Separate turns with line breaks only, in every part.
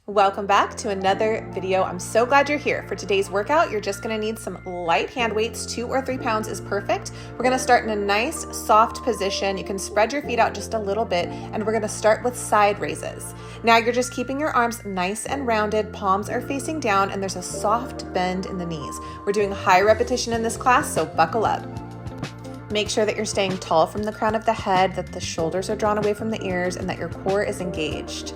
Welcome back to another video. I'm so glad you're here. For today's workout, you're just gonna need some light hand weights. 2 or 3 pounds is perfect. We're gonna start in a nice, soft position. You can spread your feet out just a little bit, and we're gonna start with side raises. Now you're just keeping your arms nice and rounded, palms are facing down, and there's a soft bend in the knees. We're doing high repetition in this class, so buckle up. Make sure that you're staying tall from the crown of the head, that the shoulders are drawn away from the ears, and that your core is engaged.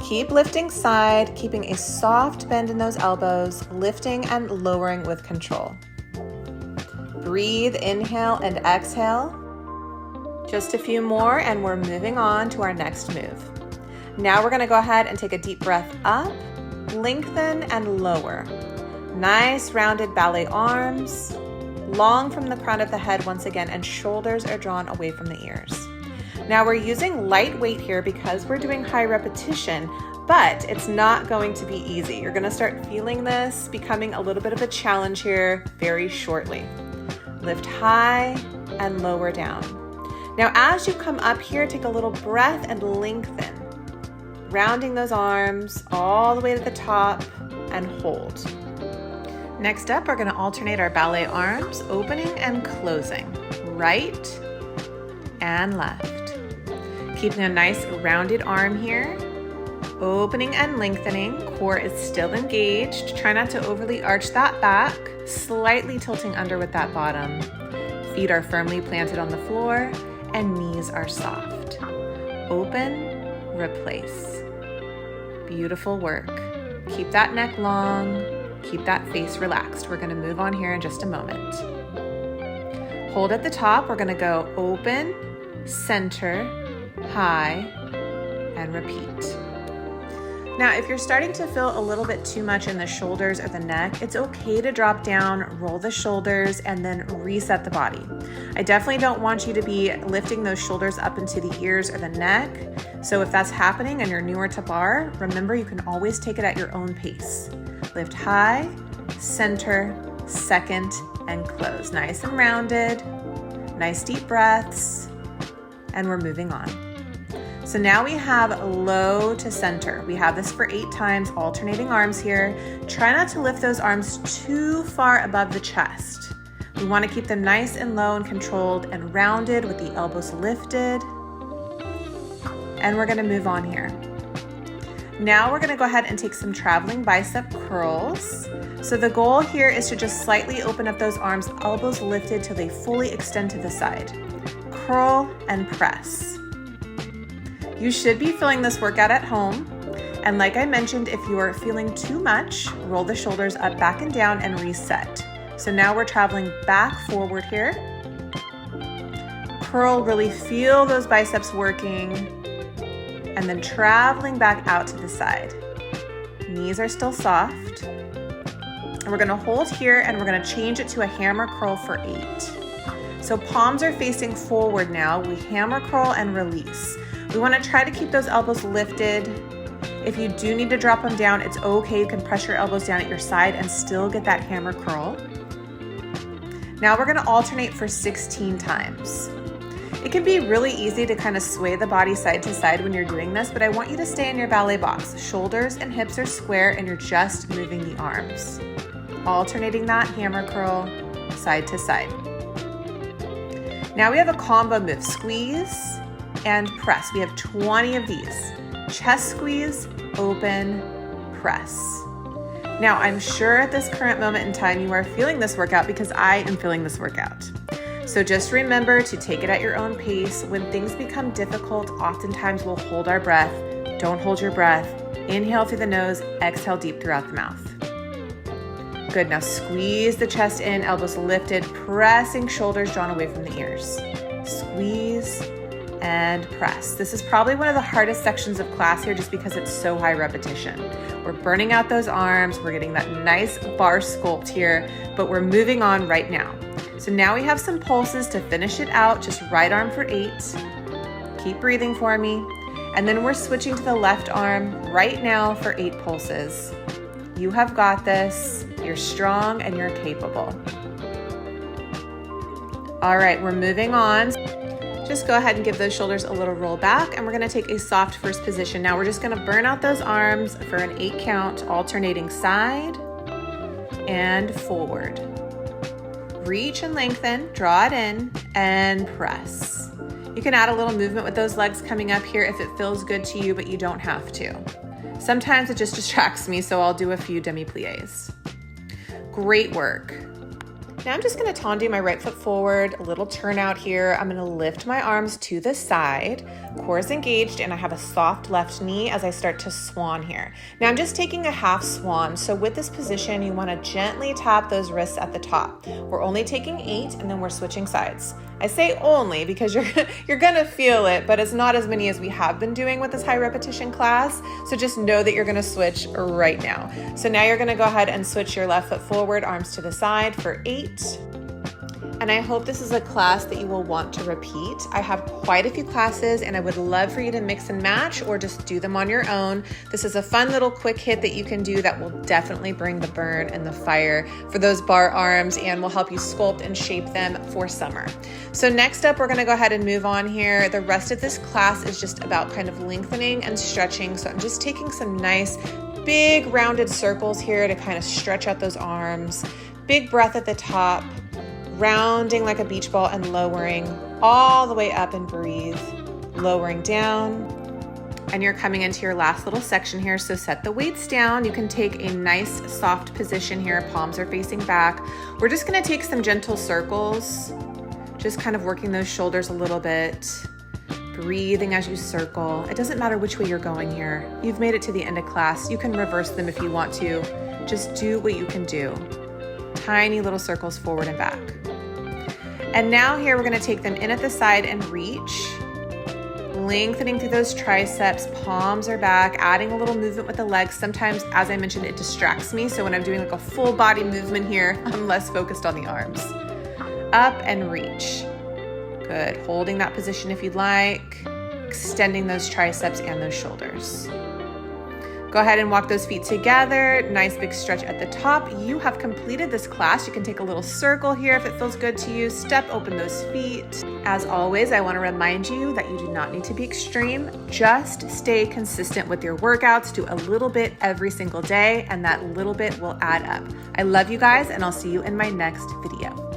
Keep lifting side, keeping a soft bend in those elbows, lifting and lowering with control. Breathe, inhale and exhale. Just a few more and we're moving on to our next move. Now we're gonna go ahead and take a deep breath up, lengthen and lower. Nice rounded ballet arms, long from the crown of the head once again, and shoulders are drawn away from the ears. Now we're using light weight here because we're doing high repetition, but it's not going to be easy. You're gonna start feeling this becoming a little bit of a challenge here very shortly. Lift high and lower down. Now as you come up here, take a little breath and lengthen. Rounding those arms all the way to the top and hold. Next up, we're gonna alternate our ballet arms, opening and closing, right and left. Keeping a nice rounded arm here, opening and lengthening, core is still engaged. Try not to overly arch that back, slightly tilting under with that bottom. Feet are firmly planted on the floor and knees are soft. Open, replace. Beautiful work. Keep that neck long, keep that face relaxed. We're gonna move on here in just a moment. Hold at the top, we're gonna go open, center, high, and repeat. Now, if you're starting to feel a little bit too much in the shoulders or the neck, it's okay to drop down, roll the shoulders, and then reset the body. I definitely don't want you to be lifting those shoulders up into the ears or the neck. So if that's happening and you're newer to barre, remember you can always take it at your own pace. Lift high, center, second, and close. Nice and rounded, nice deep breaths, and we're moving on. So now we have low to center. We have this for 8 times, alternating arms here. Try not to lift those arms too far above the chest. We want to keep them nice and low and controlled and rounded with the elbows lifted. And we're going to move on here. Now we're going to go ahead and take some traveling bicep curls. So the goal here is to just slightly open up those arms, elbows lifted till they fully extend to the side. Curl and press. You should be feeling this workout at home. And like I mentioned, if you are feeling too much, roll the shoulders up, back and down and reset. So now we're traveling back forward here. Curl, really feel those biceps working. And then traveling back out to the side. Knees are still soft. And we're gonna hold here and we're gonna change it to a hammer curl for 8. So palms are facing forward now. We hammer curl and release. We wanna try to keep those elbows lifted. If you do need to drop them down, it's okay. You can press your elbows down at your side and still get that hammer curl. Now we're gonna alternate for 16 times. It can be really easy to kind of sway the body side to side when you're doing this, but I want you to stay in your ballet box. Shoulders and hips are square and you're just moving the arms. Alternating that hammer curl side to side. Now we have a combo move, squeeze and press. We have 20 of these. Chest squeeze, open, press. Now I'm sure at this current moment in time you are feeling this workout because I am feeling this workout. So just remember to take it at your own pace. When things become difficult, oftentimes we'll hold our breath. Don't hold your breath. Inhale through the nose, exhale deep throughout the mouth. Good, now squeeze the chest in, elbows lifted, pressing shoulders drawn away from the ears. Squeeze and press. This is probably one of the hardest sections of class here just because it's so high repetition. We're burning out those arms, we're getting that nice barre sculpt here, but we're moving on right now. So now we have some pulses to finish it out, just right arm for 8. Keep breathing for me. And then we're switching to the left arm right now for 8 pulses. You have got this. You're strong and you're capable. All right, we're moving on. Just go ahead and give those shoulders a little roll back, and we're gonna take a soft first position. Now we're just gonna burn out those arms for an 8 count, alternating side and forward. Reach and lengthen, draw it in, and press. You can add a little movement with those legs coming up here if it feels good to you, but you don't have to. Sometimes it just distracts me, so I'll do a few demi-plies. Great work. Now I'm just gonna tendu my right foot forward, a little turnout here. I'm gonna lift my arms to the side, core is engaged, and I have a soft left knee as I start to swan here. Now I'm just taking a half swan, so with this position, you wanna gently tap those wrists at the top. We're only taking 8, and then we're switching sides. I say only because you're gonna feel it, but it's not as many as we have been doing with this high repetition class, so just know that you're gonna switch right now. So now you're gonna go ahead and switch your left foot forward, arms to the side for 8. And I hope this is a class that you will want to repeat. I have quite a few classes and I would love for you to mix and match or just do them on your own. This is a fun little quick hit that you can do that will definitely bring the burn and the fire for those bar arms and will help you sculpt and shape them for summer. So next up, we're gonna go ahead and move on here. The rest of this class is just about kind of lengthening and stretching. So I'm just taking some nice big rounded circles here to kind of stretch out those arms. Big breath at the top. Rounding like a beach ball and lowering all the way up and breathe. Lowering down. And you're coming into your last little section here, so set the weights down. You can take a nice soft position here, palms are facing back. We're just gonna take some gentle circles, just kind of working those shoulders a little bit. Breathing as you circle. It doesn't matter which way you're going here. You've made it to the end of class. You can reverse them if you want to. Just do what you can do. Tiny little circles forward and back. And now here we're gonna take them in at the side and reach. Lengthening through those triceps, palms are back, adding a little movement with the legs. Sometimes, as I mentioned, it distracts me. So when I'm doing like a full body movement here, I'm less focused on the arms. Up and reach. Good, holding that position if you'd like. Extending those triceps and those shoulders. Go ahead and walk those feet together. Nice big stretch at the top. You have completed this class. You can take a little circle here if it feels good to you. Step open those feet. As always, I want to remind you that you do not need to be extreme. Just stay consistent with your workouts. Do a little bit every single day, and that little bit will add up. I love you guys, and I'll see you in my next video.